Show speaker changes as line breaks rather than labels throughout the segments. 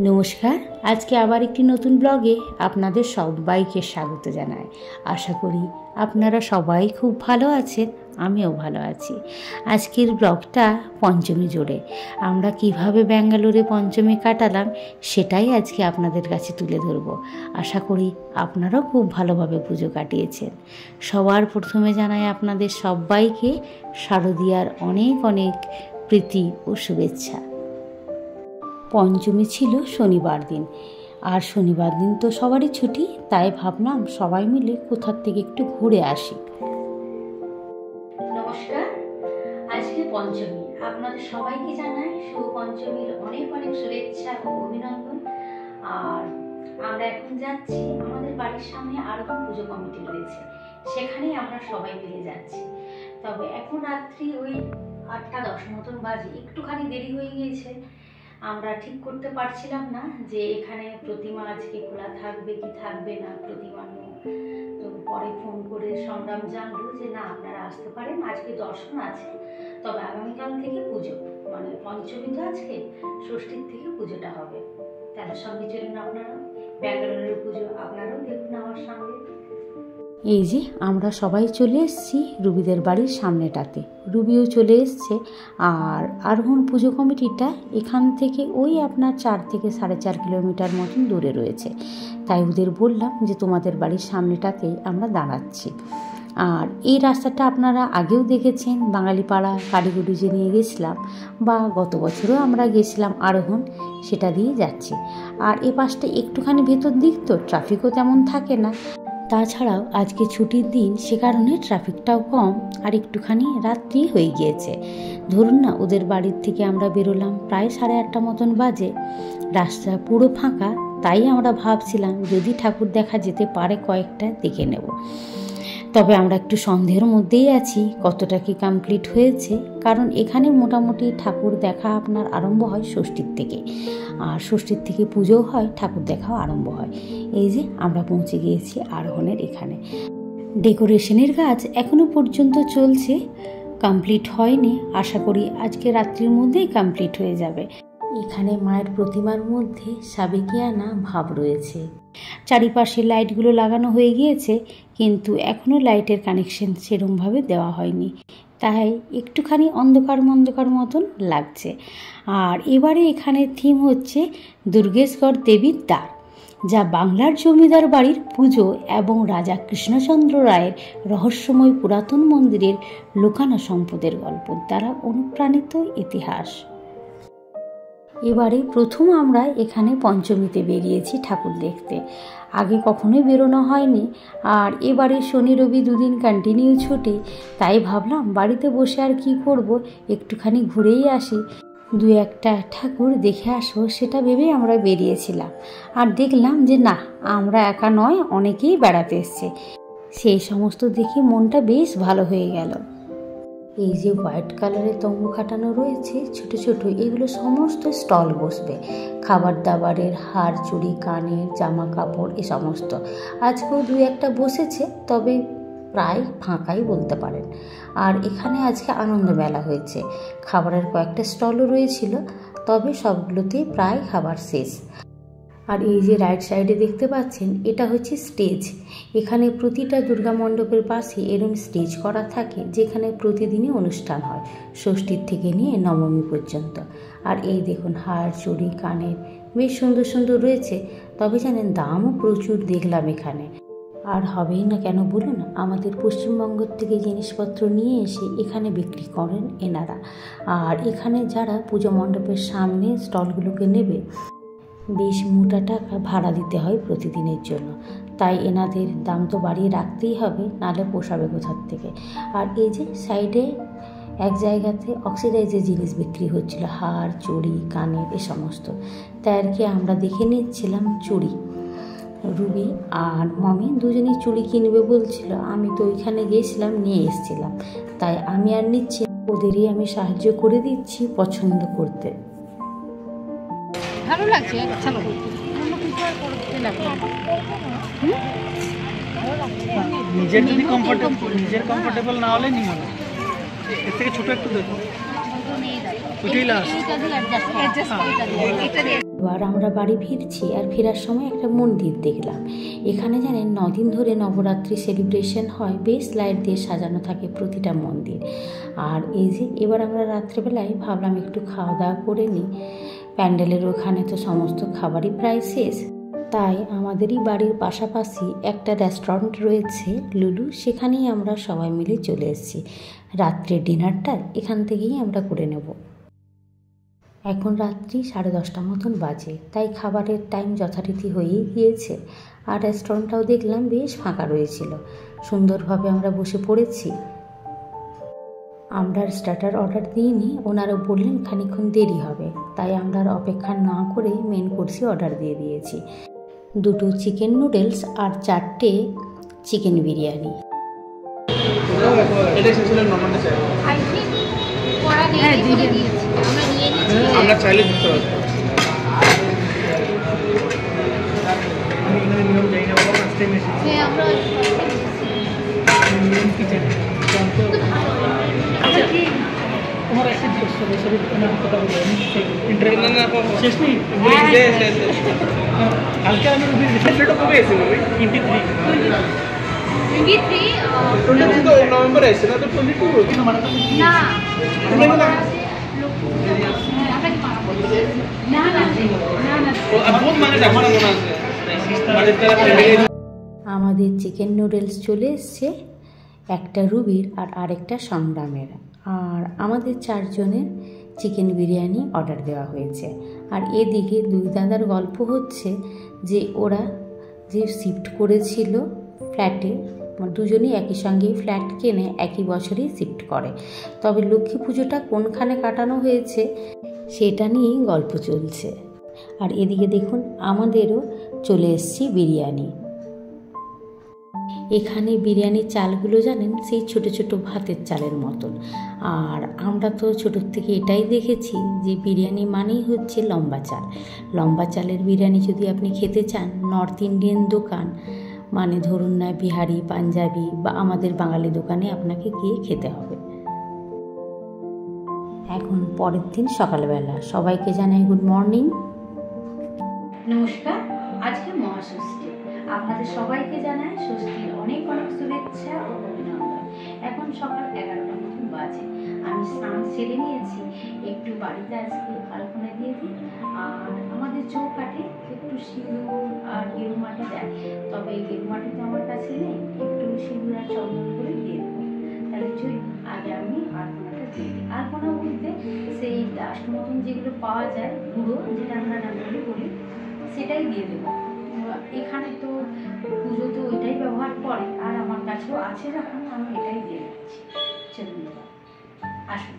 নমস্কার, আজকে আবার একটি নতুন ব্লগে আপনাদের সবাইকে স্বাগত জানাই। আশা করি আপনারা সবাই খুব ভালো আছেন, আমিও ভালো আছি। আজকের ব্লগটা পঞ্চমী জোরে আমরা কিভাবে ব্যাঙ্গালোরে পঞ্চমী কাটালাম সেটাই আজকে আপনাদের কাছে তুলে ধরব। আশা করি আপনারাও খুব ভালোভাবে পুজো কাটিয়েছেন। সবার প্রথমে জানাই আপনাদের সবাইকে শারদীয়ার অনেক অনেক প্রীতি ও শুভেচ্ছা। পঞ্চমী ছিল শনিবার দিন, আর শনিবার দিন তো সবারই ছুটি, তাই ভাবলাম সবাই মিলে কোথার থেকে একটু ঘুরে আসি। নমস্কার, আজকে পঞ্চমী, আপনাদের সবাইকে জানাই শুভ পঞ্চমীর অনেক অনেক শুভেচ্ছা ও অভিনন্দন। আর আমরা এখন যাচ্ছি, আমাদের বাড়ির সামনে আরো পুজো কমিটি রয়েছে, সেখানেই আমরা সবাই মিলে যাচ্ছি। তবে এখন রাত্রি ওই 8টা 10 মতন বাজে, একটুখানি দেরি হয়ে গিয়েছে। আমরা ঠিক করতে পারছিলাম না যে এখানে প্রতিমা আজকে খোলা থাকবে কি থাকবে না, প্রতিমা তো পরে ফোন করে সংগ্রাম জানলো যে না, আপনারা আসতে পারেন, আজকে দর্শন আছে, তবে আগামীকাল থেকে পুজো, মানে পঞ্চমী তো আজকে, ষষ্ঠীর থেকে পুজোটা হবে। তার সঙ্গে চলুন আপনারা, ব্যাঙ্গালোরের পুজো আপনারাও দেখুন আমার সঙ্গে। এই যে আমরা সবাই চলে এসেছি রুবিদের বাড়ির সামনেটাতে, রুবিও চলে এসছে। আর আরোহণ পুজো কমিটিটা এখান থেকে ওই আপনার 4 থেকে 4.5 কিলোমিটার মতন দূরে রয়েছে, তাই ওদের বললাম যে তোমাদের বাড়ির সামনেটাতে আমরা দাঁড়াচ্ছি। আর এই রাস্তাটা আপনারা আগেও দেখেছেন, বাঙালিপাড়া কারিগরি যে নিয়ে গেছিলাম, বা গত বছরও আমরা গেছিলাম আরোহণ, সেটা দিয়ে যাচ্ছি। আর এ পাশটা একটুখানি ভেতর দিক তো ট্রাফিকও তেমন থাকে না, তাছাড়াও আজকে ছুটির দিন, সে কারণে ট্রাফিকটাও কম, আর একটুখানি রাত্রি হয়ে গিয়েছে। ধরুন না, ওদের বাড়ির থেকে আমরা বেরোলাম প্রায় 8:30 মতন বাজে, রাস্তা পুরো ফাঁকা। তাই আমরা ভাবছিলাম যদি ঠাকুর দেখা যেতে পারে কয়েকটা দেখে নেব। তবে আমরা একটু সন্দেহের মধ্যেই আছি কতটা কি কমপ্লিট হয়েছে, কারণ এখানে মোটামুটি ঠাকুর দেখা আপনার আরম্ভ হয় ষষ্ঠীর থেকে, আর ষষ্ঠীর থেকে পুজোও হয়, ঠাকুর দেখাও আরম্ভ হয়। এই যে আমরা পৌঁছে গিয়েছি আরোহণের এখানে। ডেকোরেশনের কাজ এখনো পর্যন্ত চলছে, কমপ্লিট হয়নি। আশা করি আজকে রাত্রির মধ্যেই কমপ্লিট হয়ে যাবে। এখানে মায়ের প্রতিমার মধ্যে সাবেকিয়ানা ভাব রয়েছে। চারিপাশে লাইটগুলো লাগানো হয়ে গিয়েছে, কিন্তু এখনও লাইটের কানেকশন সেরকমভাবে দেওয়া হয়নি, তাই একটুখানি অন্ধকার মতন লাগছে। আর এবারে এখানে থিম হচ্ছে দুর্গেশগড় দেবীর দ্বার, যা বাংলার জমিদার বাড়ির পুজো এবং রাজা কৃষ্ণচন্দ্র রায়ের রহস্যময় পুরাতন মন্দিরের লুকানো সম্পদের গল্প দ্বারা অনুপ্রাণিত ইতিহাস। এবারে প্রথম আমরা এখানে পঞ্চমীতে বেরিয়েছি ঠাকুর দেখতে, আগে কখনোই বেরোনো হয়নি। আর এবারে শনি রবি দুদিন কন্টিনিউ ছুটি, তাই ভাবলাম বাড়িতে বসে আর কি করব, একটুখানি ঘুরেই আসি, 2-1টা ঠাকুর দেখে আসবো, সেটা ভেবেই আমরা বেরিয়েছিলাম। আর দেখলাম যে না, আমরা একা নয়, অনেকেই বেড়াতে এসছে, সেই সমস্ত দেখে মনটা বেশ ভালো হয়ে গেল। এই যে হোয়াইট কালারের তম্বু খাটানো রয়েছে ছোট ছোট, এগুলো সমস্ত স্টল বসবে, খাবার দাবারের, হার চুড়ি, কানের, জামা কাপড়, এ সমস্ত। আজকেও 2-1টা বসেছে, তবে প্রায় ফাঁকাই বলতে পারেন। আর এখানে আজকে আনন্দ মেলা হয়েছে, খাবারের কয়েকটা স্টলও রয়েছিল, তবে সবগুলোতেই প্রায় খাবার শেষ। আর এই যে রাইট সাইডে দেখতে পাচ্ছেন, এটা হচ্ছে স্টেজ। এখানে প্রতিটা দুর্গা মণ্ডপের পাশে এরকম স্টেজ করা থাকে, যেখানে প্রতিদিনই অনুষ্ঠান হয়, ষষ্ঠীর থেকে নিয়ে নবমী পর্যন্ত। আর এই দেখুন হার চুড়ি, কানের, বেশ সুন্দর সুন্দর রয়েছে, তবে জানেন দামও প্রচুর দেখলাম এখানে। আর হবেই না কেন বলুন, আমাদের পশ্চিমবঙ্গ থেকে জিনিসপত্র নিয়ে এসে এখানে বিক্রি করেন এনারা। আর এখানে যারা পুজো মণ্ডপের সামনে স্টলগুলোকে নেবে, বেশ মোটা টাকা ভাড়া দিতে হয় প্রতিদিনের জন্য, তাই এনাদের দাম তো বাড়িয়ে রাখতেই হবে, নাহলে পোষাবে কোথার থেকে। আর এই যে সাইডে এক জায়গাতে অক্সিডাইজের জিনিস বিক্রি হচ্ছিল, হার চুড়ি, কানের, এ সমস্ত। তাই আর কি আমরা দেখে নিচ্ছিলাম চুড়ি। রুবি আর মমি দুজনেই চুড়ি কিনবে বলছিল, আমি তো ওইখানে গিয়েছিলাম, নিয়ে এসেছিলাম, তাই আমি আর নিচ্ছি, ওদেরই আমি সাহায্য করে দিচ্ছি পছন্দ করতে। ভালো লাগছে,
নিজের যদি কমফোর্টেবল না হলে নিয়ে হবে, এর থেকে ছোট একটু দেখো, ওইটাই লাস্ট।
এবার আমরা বাড়ি ফিরছি, আর ফেরার সময় একটা মন্দির দেখলাম। এখানে জানেন 9 দিন ধরে নবরাত্রি সেলিব্রেশন হয়, বেশ লাইট দিয়ে সাজানো থাকে প্রতিটা মন্দির। আর এই যে এবার আমরা রাত্রেবেলায় ভাবলাম একটু খাওয়া দাওয়া করে নিই। প্যান্ডেলের ওখানে তো সমস্ত খাবারই প্রায় শেষ, তাই আমাদেরই বাড়ির পাশাপাশি একটা রেস্টুরেন্ট রয়েছে লুলু, সেখানেই আমরা সবাই মিলে চলে এসেছি। রাত্রের ডিনারটা এখান থেকেই আমরা করে নেব। এখন রাত্রি 10:30 মতন বাজে, তাই খাবারের টাইম যথারীতি হয়েই গিয়েছে। আর রেস্টুরেন্টটাও দেখলাম বেশ ফাঁকা রয়েছিল, সুন্দরভাবে আমরা বসে পড়েছি। আমরা স্টার্টার অর্ডার দিইনি, ওনারা বললেন খানিকক্ষণ দেরি হবে, তাই আমরা আর অপেক্ষা না করে মেন কোর্সই অর্ডার দিয়ে দিয়েছি। 2 চিকেন নুডলস আর 4টে চিকেন বিরিয়ানি।
আমরা চাইলে দিতে পারবো। আমি এখানে নিয়ম জানি না, বাবা ফার্স্ট টাইম এসেছি। হ্যাঁ, আমরা নিয়ম কি জানি জানতো। আচ্ছা কি তোমার এসে সরি সরি আমার কথা বলবো ইন্টারভিউ না শেষ নেই। কালকে আমি রিসেন্টলি কবে এসেছিল? 23 নভেম্বর এসেছে না? তো 22 না মানে না
আমাদের চিকেন নুডলস চলে এসছে, একটা রুবির আর আরেকটা সংগ্রামের। আর আমাদের 4 জনের চিকেন বিরিয়ানি অর্ডার দেওয়া হয়েছে। আর এদিকে 2 দাদার গল্প হচ্ছে যে ওরা যে শিফট করেছিল ফ্ল্যাটে, দুজনেই একই সঙ্গেই ফ্ল্যাট কিনে একই বছরেই শিফট করে, তবে লক্ষ্মী পুজোটা কোনখানে কাটানো হয়েছে সেটা নিয়েই গল্প চলছে। আর এদিকে দেখুন আমাদেরও চলে এসেছি বিরিয়ানি। এখানে বিরিয়ানির চালগুলো জানেন সেই ছোট ছোট ভাতের চালের মতন। আর আমরা তো ছোটোর থেকে এটাই দেখেছি যে বিরিয়ানি মানেই হচ্ছে লম্বা চাল। লম্বা চালের বিরিয়ানি যদি আপনি খেতে চান, নর্থ ইন্ডিয়ান দোকান মানে ধরুন না বিহারি, পাঞ্জাবি বা আমাদের বাঙালি দোকানে আপনাকে গিয়ে খেতে হবে। এখন পরের দিন সকালবেলা সবাইকে জানাই গুড মর্নিং, নমস্কার। আজকে মহাষষ্ঠী, আপনাদের সবাইকে জানাই ষষ্ঠীর অনেক অনেক শুভেচ্ছা ও অভিনন্দন। এখন সকাল 11টা মতন বাজে। আমি স্নান সেরে নিয়েছি, একটু বাড়িতে আজকে আলপনা দিয়ে দিই। আর আমাদের চৌকাঠে একটু সিঁদুর আর গেরু মাটি দেয়, তবে গেরু মাটি তো আমার কাছে নেই, একটু সিঁদুর আর চন্দন করে দিয়ে দেবো। তাহলে চলুন আগে আমি আলপনাটা দিয়ে দিই। আলপনা বলতে সেই ডাস্ট মতন যেগুলো পাওয়া যায়, গুঁড়ো যেটা আমরা রান্নাগুলি বলি, সেটাই দিয়ে দেবো। এখানে তো পুজোতে ওইটাই ব্যবহার করে, আর আমার কাছেও আছে যখন আমি এটাই দিয়ে দিচ্ছি। চলুন আসুন।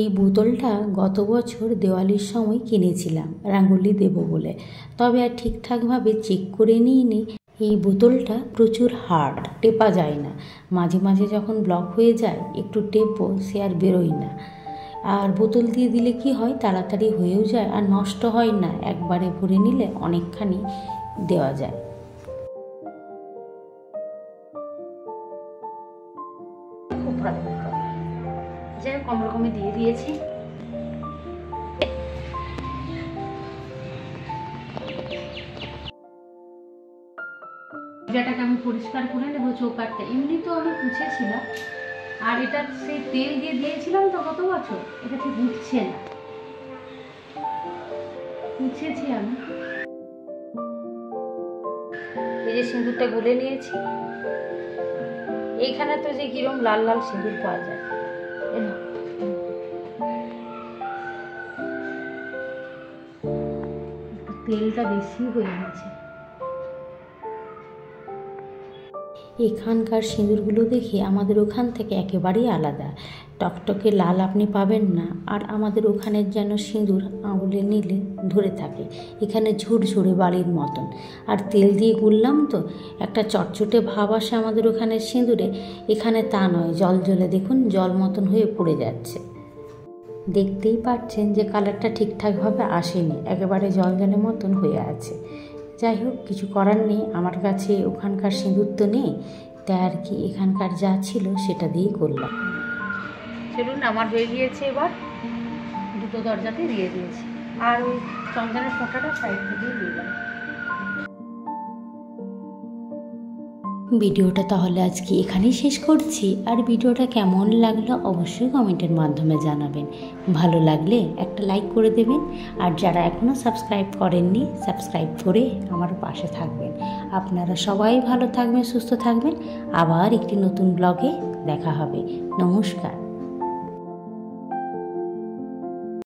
এই বোতলটা গত বছর দেওয়ালির সময় কিনেছিলাম রাঙ্গোলি দেব বলে, তবে আর ঠিকঠাকভাবে চেক করে নিইনি। এই বোতলটা প্রচুর হার্ড, টেপা যায় না। মাঝে মাঝে যখন ব্লক হয়ে যায় একটু টেপো, সে আর বেরোয় না। আর বোতল দিয়ে দিলে কি হয়, তাড়াতাড়ি হয়েও যায় আর নষ্ট হয় না। একবারে ভরে নিলে অনেকখানি দেওয়া যায়। খুব ভালো, যাই হোক কম রকমে দিয়ে দিয়েছি। যেটাকে আমি পরিষ্কার করে নেবো চৌকাঠটা। এমনি তো আমি মুছেছিলাম, আর এটা সেই তেল দিয়ে দিয়েছিলাম তো গত বছর, এটা ঠিক উঠছে না। মুছেছি আমি, এই যে সিঁদুরটা গুলে নিয়েছি। এইখানে তো যে কিরম লাল লাল সিঁদুর পাওয়া যায়, তেলটা বেশি হয়ে গেছে। এখানকার সিঁদুরগুলো দেখে আমাদের ওখান থেকে একেবারেই আলাদা, টকটকে লাল আপনি পাবেন না। আর আমাদের ওখানের যেন সিঁদুর আঙুলে নিলে ধরে থাকে, এখানে ঝুরঝুরে বালির মতন। আর তেল দিয়ে গুললাম তো একটা চটচটে ভাব আসে আমাদের ওখানের সিঁদুরে, এখানে তা নয়। জল জ্বলে দেখুন জল মতন হয়ে পড়ে যাচ্ছে। দেখতেই পাচ্ছেন যে কালারটা ঠিকঠাকভাবে আসেনি, একেবারে জল জলের মতন হয়ে আছে। যাই হোক, কিছু করার নেই, আমার কাছে ওখানকার সিঁদুর তো নেই, তাই আর কি এখানকার যা ছিল সেটা দিয়েই করলাম। চলুন, আমার হয়ে গিয়েছে। এবার দুটো দরজাতে দিয়ে দিয়েছি। আর ওই চন্দনের ফোঁটাটা সাইড থেকেই দিলাম।
ভিডিওটা তাহলে আজকে এখানেই শেষ করছি। আর ভিডিওটা কেমন লাগলো অবশ্যই কমেন্টের মাধ্যমে জানাবেন। ভালো লাগলে একটা লাইক করে দেবেন। আর যারা এখনও সাবস্ক্রাইব করেননি, সাবস্ক্রাইব করে আমার পাশে থাকবেন। আপনারা সবাই ভালো থাকবেন, সুস্থ থাকবেন। আবার একটি নতুন ব্লগে দেখা হবে। নমস্কার।